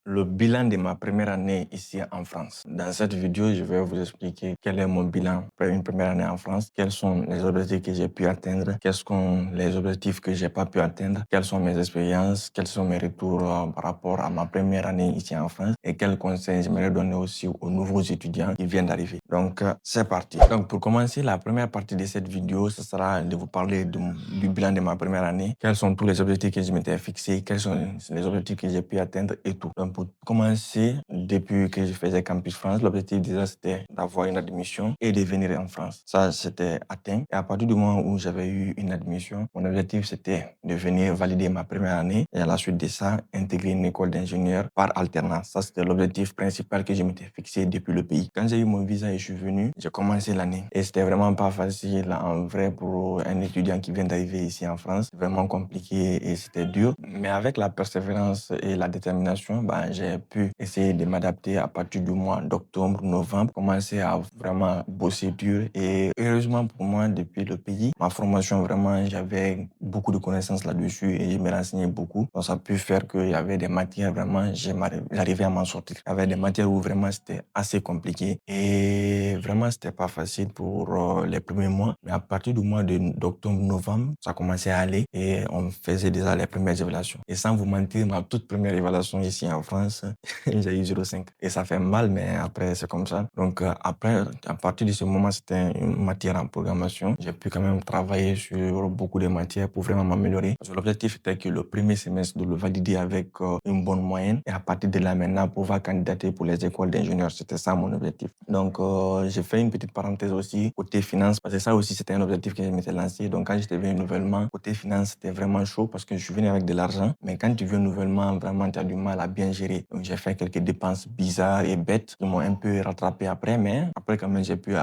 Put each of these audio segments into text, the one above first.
le bilan de ma première année ici en France. Dans cette vidéo, je vais vous expliquer quel est mon bilan après une première année en France, quels sont les objectifs que j'ai pu atteindre, quels sont les objectifs que j'ai pas pu atteindre, quelles sont mes expériences, quels sont mes retours par rapport à ma première année ici en France et quels conseils j'aimerais donner aussi aux nouveaux étudiants qui viennent d'arriver. Donc, c'est parti. Donc, pour commencer, la première partie de cette vidéo, ce sera de vous parler du bilan de ma première année, quels sont tous les objectifs que je m'étais fixés, quels sont les objectifs que j'ai pu atteindre et tout. Donc, pour commencer, depuis que je faisais Campus France, l'objectif déjà c'était d'avoir une admission et de venir en France. Ça, c'était atteint. Et à partir du moment où j'avais eu une admission, mon objectif c'était de venir valider ma première année et à la suite de ça, intégrer une école d'ingénieur par alternance. Ça, c'était l'objectif principal que je m'étais fixé depuis le pays. Quand j'ai eu mon visa et je suis venu, j'ai commencé l'année. Et c'était vraiment pas facile en vrai pour un étudiant qui vient d'arriver ici en France. C'est vraiment compliqué et c'était dur. Mais avec la persévérance et la détermination, j'ai pu essayer de m'adapter à partir du mois d'octobre, novembre, commencer à vraiment bosser dur. Et heureusement pour moi, depuis le pays, ma formation vraiment, j'avais beaucoup de connaissances là-dessus et je me renseignais beaucoup. Donc ça a pu faire qu'il y avait des matières vraiment, j'arrivais à m'en sortir. Il y avait des matières où vraiment c'était assez compliqué et vraiment c'était pas facile pour les premiers mois. Mais à partir du mois d'octobre, novembre, ça commençait à aller et on faisait déjà les premières évaluations. Et sans vous mentir, ma toute première évaluation ici en France, j'ai eu 0,5. Et ça fait mal, mais après, c'est comme ça. Donc, après, à partir de ce moment, c'était une matière en programmation. J'ai pu quand même travailler sur beaucoup de matières pour vraiment m'améliorer. Parce que l'objectif était que le premier semestre de le valider avec une bonne moyenne. Et à partir de là, maintenant, pouvoir candidater pour les écoles d'ingénieurs. C'était ça mon objectif. Donc, j'ai fait une petite parenthèse aussi côté finance. Parce que ça aussi, c'était un objectif que je m'étais lancé. Donc, quand j'étais venu nouvellement, côté finance, c'était vraiment chaud parce que je suis venu avec de l'argent. Mais quand tu viens nouvellement, vraiment, tu as du mal à bien gérer. Donc, j'ai fait quelques dépenses bizarres et bêtes qui m'ont un peu rattrapé après. Mais après, quand même, j'ai pu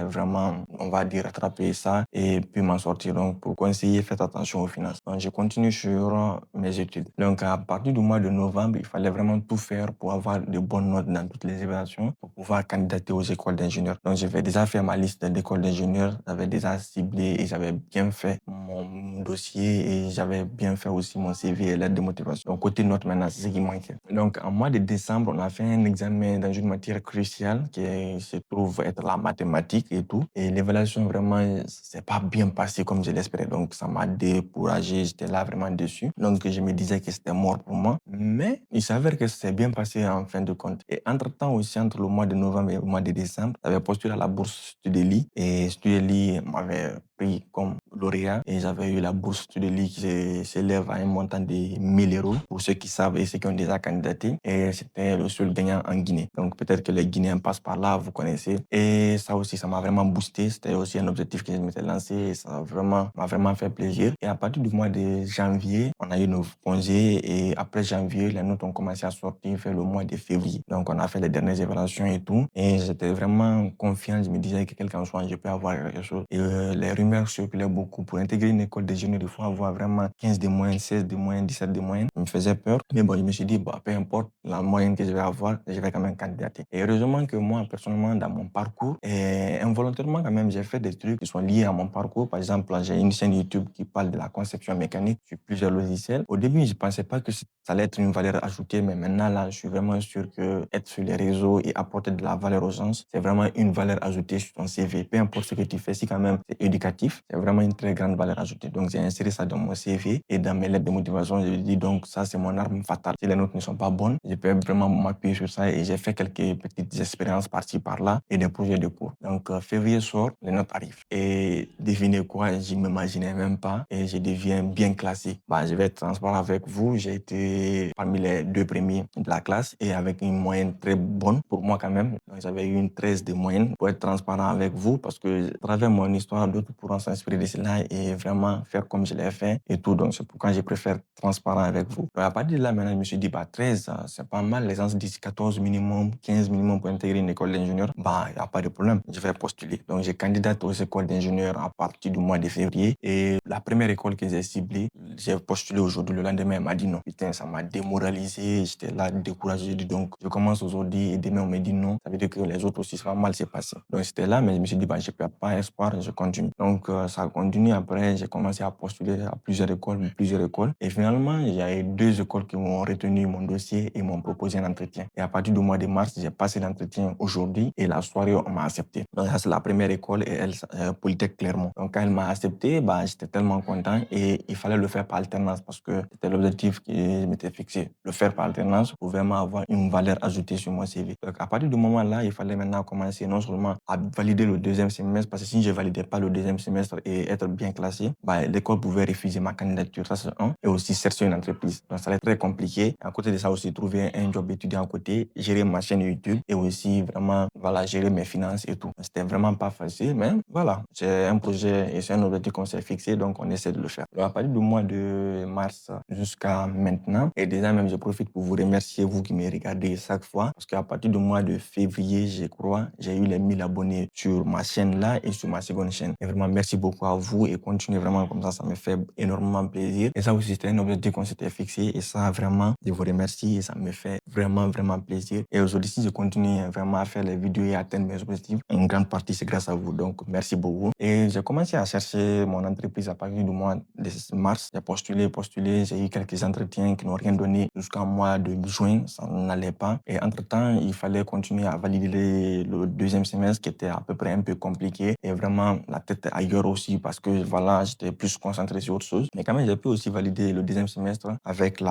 vraiment, on va dire, rattraper ça et puis m'en sortir. Donc, pour conseiller, faites attention aux finances. Donc, je continue sur mes études. Donc, à partir du mois de novembre, il fallait vraiment tout faire pour avoir de bonnes notes dans toutes les évaluations pour pouvoir candidater aux écoles d'ingénieurs. Donc, j'avais déjà fait ma liste d'écoles d'ingénieurs. J'avais déjà ciblé et j'avais bien fait mon dossier et j'avais bien fait aussi mon CV et lettre de motivation. Donc, côté notes, maintenant, c'est ce qui manquait. Donc, en mois de décembre, on a fait un examen dans une matière cruciale qui se trouve être la mathématique et tout. Et l'évaluation, vraiment, c'est pas bien passé comme je l'espérais. Donc, ça m'a découragé. J'étais là vraiment déçu. Donc, je me disais que c'était mort pour moi. Mais il s'avère que c'est bien passé en fin de compte. Et entre-temps aussi, entre le mois de novembre et le mois de décembre, j'avais postulé à la bourse Studeli. Et Studeli m'avait pris comme lauréat et j'avais eu la bourse Studeli qui s'élève à un montant de 1 000 € pour ceux qui savent et ceux qui ont déjà candidaté. Et c'était le seul gagnant en Guinée. Donc peut-être que les Guinéens passent par là, vous connaissez. Et ça aussi, ça m'a vraiment boosté. C'était aussi un objectif que je m'étais lancé et ça m'a vraiment fait plaisir. Et à partir du mois de janvier, on a eu nos congés et après janvier, les notes ont commencé à sortir vers le mois de février. Donc on a fait les dernières évaluations et tout. Et j'étais vraiment confiant. Je me disais que quel qu'en soit, je peux avoir quelque chose. Et les rumeurs circulaient beaucoup. Pour intégrer une école d'ingénieur, il faut avoir vraiment 15 de moyenne, 16 de moyenne, 17 de moyenne. Ça me faisait peur. Mais bon, je me suis dit, peu importe la moyenne que je vais avoir, je vais quand même candidater. Et heureusement que moi, personnellement, dans mon parcours, et involontairement quand même, j'ai fait des trucs qui sont liés à mon parcours. Par exemple, j'ai une chaîne YouTube qui parle de la conception mécanique sur plusieurs logiciels. Au début, je ne pensais pas que ça allait être une valeur ajoutée, mais maintenant, là, je suis vraiment sûr que être sur les réseaux et apporter de la valeur aux gens, c'est vraiment une valeur ajoutée sur ton CV. Peu importe ce que tu fais, si quand même c'est éducatif, c'est vraiment une très grande valeur ajoutée. Donc, j'ai inséré ça dans mon CV et dans mes lettres de motivation, je dis donc ça, c'est mon arme fatale. Si les notes ne sont pas bonnes, je peux vraiment m'appuyer sur ça et j'ai fait quelques petites expériences par-ci, par-là et des projets de cours. Donc, février sort, les notes arrivent. Et devinez quoi, je ne m'imaginais même pas et je deviens bien classé. Je vais être transparent avec vous, j'ai été parmi les 2 premiers de la classe et avec une moyenne très bonne pour moi quand même. Donc, j'avais eu une 13 de moyenne pour être transparent avec vous parce que à travers mon histoire, d'autres pourront s'inspirer de cela et vraiment faire comme je l'ai fait et tout. Donc, c'est pourquoi je préfère être transparent avec vous. Donc, à partir de là, maintenant, je me suis dit, 13, c'est pas mal. Les gens se disent 14 minimum, 15 minimum pour intégrer une école d'ingénieur. Il n'y a pas de problème. Je vais postuler. Donc, j'ai candidaté aux écoles d'ingénieurs à partir du mois de février. Et la première école que j'ai ciblée, j'ai postulé aujourd'hui. Le lendemain, elle m'a dit non. Putain, ça m'a démoralisé. J'étais là, découragé. J'ai dit donc, je commence aujourd'hui et demain, on me dit non. Ça veut dire que les autres aussi, ça va mal se passer. Donc, c'était là, mais je me suis dit, je ne perds pas espoir, je continue. Donc, Donc, ça a continué. Après, j'ai commencé à postuler à plusieurs écoles. Et finalement, il y a eu 2 écoles qui m'ont retenu mon dossier et m'ont proposé un entretien. Et à partir du mois de mars, j'ai passé l'entretien aujourd'hui et la soirée, on m'a accepté. Donc, ça, c'est la première école et elle, Polytech Clermont. Donc, quand elle m'a accepté, bah, j'étais tellement content et il fallait le faire par alternance parce que c'était l'objectif que je m'étais fixé. Le faire par alternance pour vraiment avoir une valeur ajoutée sur mon CV. Donc, à partir du moment-là, il fallait maintenant commencer non seulement à valider le 2e semestre, parce que si je ne validais pas le 2e semestre et être bien classé, bah, l'école pouvait refuser ma candidature, ça c'est un, et aussi chercher une entreprise. Donc, ça allait être très compliqué. À côté de ça aussi, trouver un job étudiant à côté, gérer ma chaîne YouTube et aussi vraiment, voilà, gérer mes finances et tout. C'était vraiment pas facile, mais voilà, c'est un projet et c'est un objectif qu'on s'est fixé, donc on essaie de le faire. Donc, à partir du mois de mars jusqu'à maintenant, et déjà même je profite pour vous remercier, vous qui me regardez chaque fois, parce qu'à partir du mois de février, je crois, j'ai eu les 1000 abonnés sur ma chaîne là et sur ma seconde chaîne. Et vraiment, merci beaucoup à vous et continuez vraiment comme ça me fait énormément plaisir. Et ça aussi, c'était un objectif qu'on s'était fixé et ça, vraiment, je vous remercie et ça me fait vraiment, vraiment plaisir. Et aujourd'hui, si je continue vraiment à faire les vidéos et à atteindre mes objectifs, une grande partie, c'est grâce à vous. Donc, merci beaucoup. Et j'ai commencé à chercher mon entreprise à partir du mois de mars. J'ai postulé, j'ai eu quelques entretiens qui n'ont rien donné jusqu'en mois de juin, ça n'allait pas. Et entre-temps, il fallait continuer à valider le 2e semestre qui était à peu près un peu compliqué et vraiment la tête ailleurs aussi parce que voilà, j'étais plus concentré sur autre chose. Mais quand même, j'ai pu aussi valider le 2e semestre avec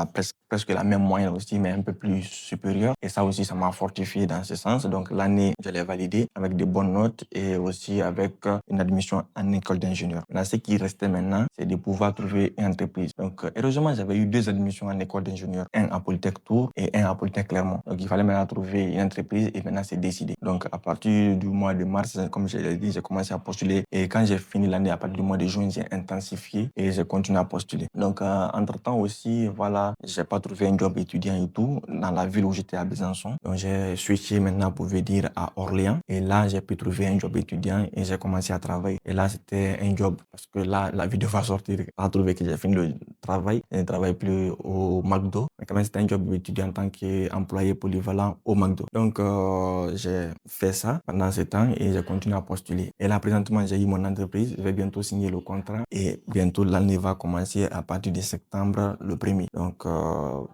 presque la même moyenne aussi, mais un peu plus supérieure. Et ça aussi, ça m'a fortifié dans ce sens. Donc l'année, je l'ai validé avec de bonnes notes et aussi avec une admission en école d'ingénieur. Là, ce qui restait maintenant, c'est de pouvoir trouver une entreprise. Donc, heureusement, j'avais eu 2 admissions en école d'ingénieur, un à Polytech Tours et un à Polytech Clermont. Donc, il fallait maintenant trouver une entreprise et maintenant, c'est décidé. Donc, à partir du mois de mars, comme je l'ai dit, j'ai commencé à postuler et quand j'ai fini l'année, à partir du mois de juin, j'ai intensifié et j'ai continué à postuler. Donc, entre-temps aussi, voilà, j'ai pas trouvé un job étudiant et tout dans la ville où j'étais à Besançon. Donc, j'ai switché maintenant, pour vous dire, à Orléans et là, j'ai pu trouver un job étudiant et j'ai commencé à travailler. Et là, c'était un job parce que là, la vidéo va sortir. On a trouvé que j'ai fini le travail. Je ne travaille plus au McDo. Mais quand même, c'était un job étudiant en tant qu'employé polyvalent au McDo. Donc, j'ai fait ça pendant ce temps et j'ai continué à postuler. Et là, présentement, j'ai eu mon entreprise. Je vais bientôt signer le contrat et bientôt, l'année va commencer à partir de septembre le 1er. Donc,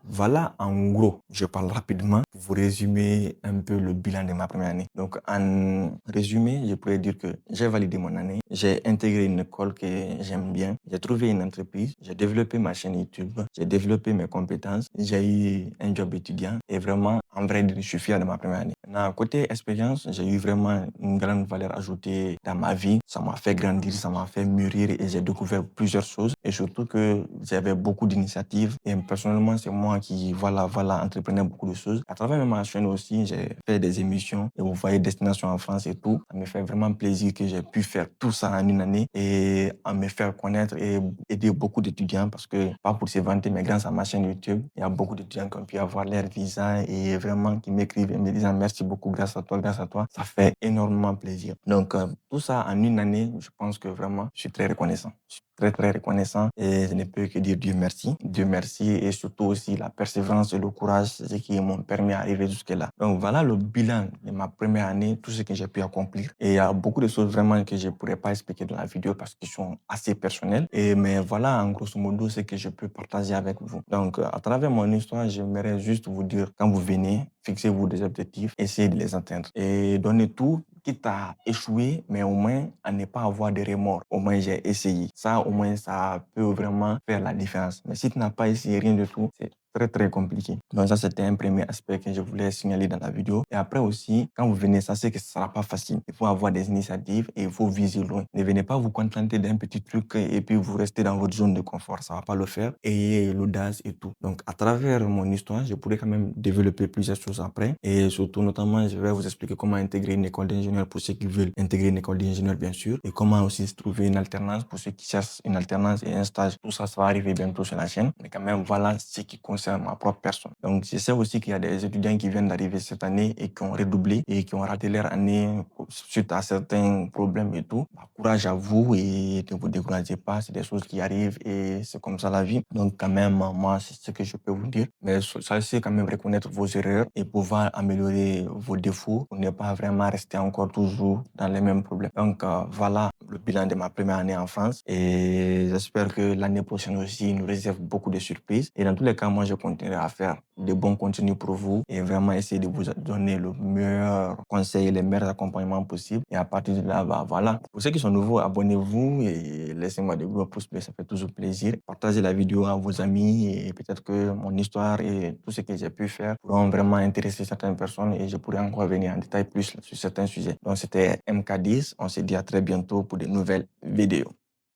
voilà, en gros, je parle rapidement pour vous résumer un peu le bilan de ma première année. Donc, en résumé, je pourrais dire que j'ai validé mon année. J'ai intégré une école que j'aime bien. J'ai trouvé une entreprise. J'ai développé ma chaîne YouTube. J'ai développé mes compétences. J'ai eu un job étudiant. Et vraiment, en vrai, je suis fier de ma première année. Maintenant, côté expérience, j'ai eu vraiment une grande valeur ajoutée dans ma vie. Ça m'a fait grandir, ça m'a fait mûrir et j'ai découvert plusieurs choses. Et surtout que j'avais beaucoup d'initiatives. Et personnellement, c'est moi qui, voilà, entreprenais beaucoup de choses. À travers ma chaîne aussi, j'ai fait des émissions. Et vous voyez Destination en France et tout. Ça me fait vraiment plaisir que j'ai pu faire tout ça en une année et à me faire connaître et aider beaucoup d'étudiants parce que, pas pour se vanter, mais grâce à ma chaîne YouTube, il y a beaucoup d'étudiants qui ont pu avoir leur visa et vraiment qui m'écrivent et me disant merci beaucoup, grâce à toi, grâce à toi. Ça fait énormément plaisir. Donc, tout ça en une année, je pense que vraiment, je suis très reconnaissant. Je suis très, très reconnaissant et je ne peux que dire Dieu merci. Dieu merci et surtout aussi la persévérance et le courage, c'est ce qui m'ont permis d'arriver jusque-là. Donc, voilà le bilan de ma première année, tout ce que j'ai pu accomplir. Et il y a beaucoup de choses vraiment que je ne pourrais pas expliquer dans la vidéo parce qu'ils sont assez personnels. Mais voilà, en grosso modo, ce que je peux partager avec vous. Donc, à travers mon histoire, j'aimerais juste vous dire, quand vous venez, fixez-vous des objectifs, essayez de les atteindre et donnez tout, quitte à échouer, mais au moins à ne pas avoir de remords. Au moins, j'ai essayé. Ça, au moins, ça peut vraiment faire la différence. Mais si tu n'as pas essayé rien du tout, c'est très, très compliqué. Donc ça, c'était un premier aspect que je voulais signaler dans la vidéo. Et après aussi, quand vous venez, sachez que ce ne sera pas facile. Il faut avoir des initiatives et il faut viser loin. Ne venez pas vous contenter d'un petit truc et puis vous restez dans votre zone de confort. Ça ne va pas le faire. Ayez l'audace et tout. Donc, à travers mon histoire, je pourrais quand même développer plusieurs choses après. Et surtout, notamment, je vais vous expliquer comment intégrer une école d'ingénieur pour ceux qui veulent intégrer une école d'ingénieur, bien sûr. Et comment aussi se trouver une alternance pour ceux qui cherchent une alternance et un stage. Tout ça, ça va arriver bientôt sur la chaîne. Mais quand même, voilà ce qui concerne ma propre personne. Donc, je sais aussi qu'il y a des étudiants qui viennent d'arriver cette année et qui ont redoublé et qui ont raté leur année suite à certains problèmes et tout. Bah, courage à vous et ne vous découragez pas. C'est des choses qui arrivent et c'est comme ça la vie. Donc, quand même, moi, c'est ce que je peux vous dire. Mais sachez quand même reconnaître vos erreurs et pouvoir améliorer vos défauts pour ne pas vraiment rester encore toujours dans les mêmes problèmes. Donc, voilà le bilan de ma première année en France. Et j'espère que l'année prochaine aussi nous réserve beaucoup de surprises. Et dans tous les cas, moi, je continuerai à faire de bons contenus pour vous et vraiment essayer de vous donner le meilleur conseil, les meilleurs accompagnements possibles. Et à partir de là, bah, voilà. Pour ceux qui sont nouveaux, abonnez-vous et laissez-moi des gros pouces bleus, ça fait toujours plaisir. Partagez la vidéo à vos amis et peut-être que mon histoire et tout ce que j'ai pu faire pourront vraiment intéresser certaines personnes et je pourrai encore venir en détail plus sur certains sujets. Donc, c'était MK10. On se dit à très bientôt pour de nouvelles vidéos.